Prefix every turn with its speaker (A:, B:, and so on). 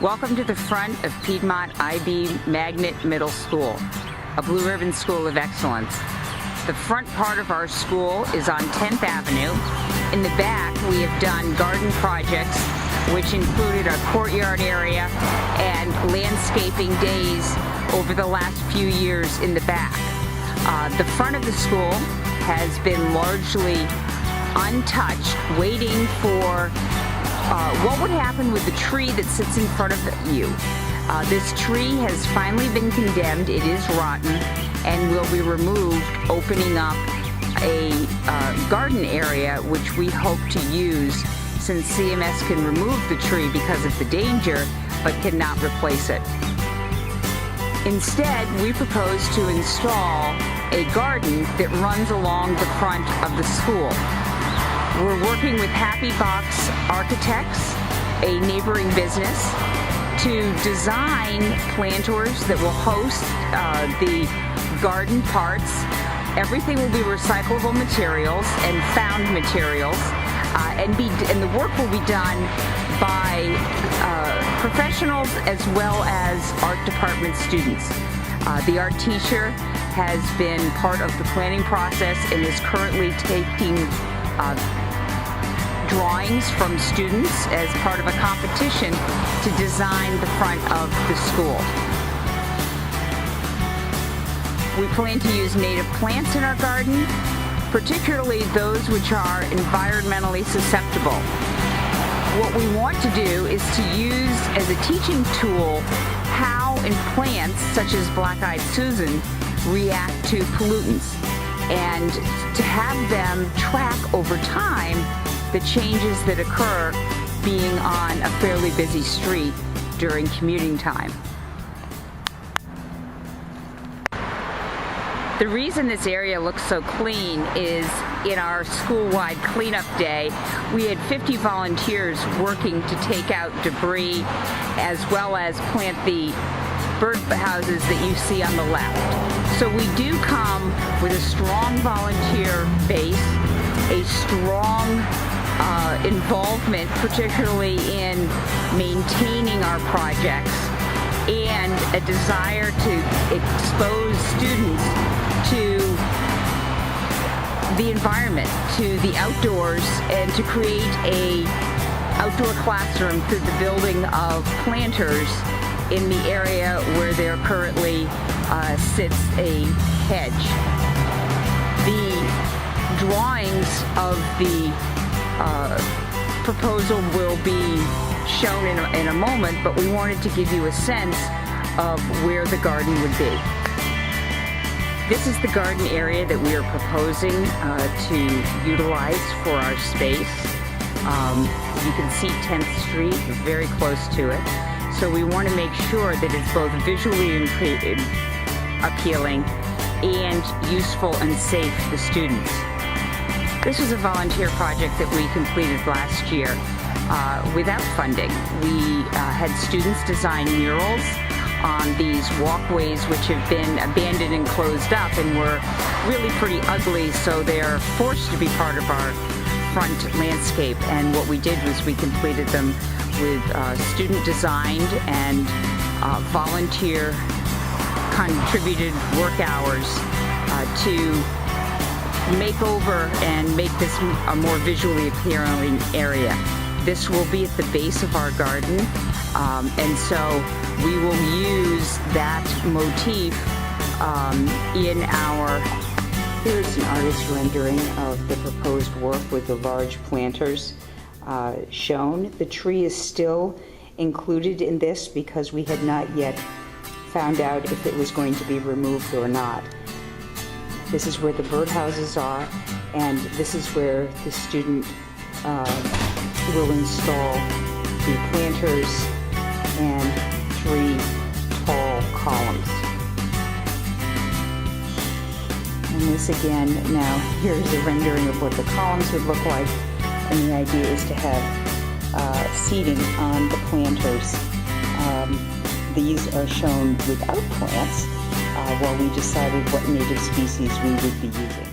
A: Welcome to the front of Piedmont IB Magnet Middle School, a Blue Ribbon School of Excellence. The front part of our school is on 10th Avenue. In the back, we have done garden projects, which included a courtyard area and landscaping days over the last few years in the back. The front of the school has been largely untouched, waiting for what would happen with the tree that sits in front of you. This tree has finally been condemned. It is rotten and will be removed, opening up a garden area which we hope to use, since CMS can remove the tree because of the danger but cannot replace it. Instead, we propose to install a garden that runs along the front of the school. We're working with Happy Box Architects, a neighboring business, to design planters that will host the garden parts. Everything will be recyclable materials and found materials, and the work will be done by professionals as well as art department students. The art teacher has been part of the planning process and is currently taking drawings from students as part of a competition to design the front of the school. We plan to use native plants in our garden, particularly those which are environmentally susceptible. What we want to do is to use as a teaching tool how plants such as black-eyed Susan react to pollutants, and to have them track over time the changes that occur being on a fairly busy street during commuting time. The reason this area looks so clean is in our school-wide cleanup day, we had 50 volunteers working to take out debris as well as plant the bird houses that you see on the left. So we do come with a strong volunteer base, a strong involvement, particularly in maintaining our projects, and a desire to expose students to the environment, to the outdoors, and to create a outdoor classroom through the building of planters in the area where there currently sits a hedge. The drawings of the proposal will be shown in a moment, but we wanted to give you a sense of where the garden would be. This is the garden area that we are proposing to utilize for our space. You can see 10th Street, very close to it. So we want to make sure that it's both visually appealing and useful and safe for students. This was a volunteer project that we completed last year without funding. We had students design murals on these walkways which have been abandoned and closed up and were really pretty ugly, so they're forced to be part of our front landscape. And what we did was we completed them with student designed and volunteer contributed work hours to make over and make this a more visually appealing area. This will be at the base of our garden, and so we will use that motif in our... Here's an artist's rendering of the proposed work with the large planters shown. The tree is still included in this because we had not yet found out if it was going to be removed or not. This is where the birdhouses are, and this is where the student will install the planters and 3 tall columns. And this again, now here's a rendering of what the columns would look like, and the idea is to have seating on the planters. These are shown without plants while we decided what native species we would be using.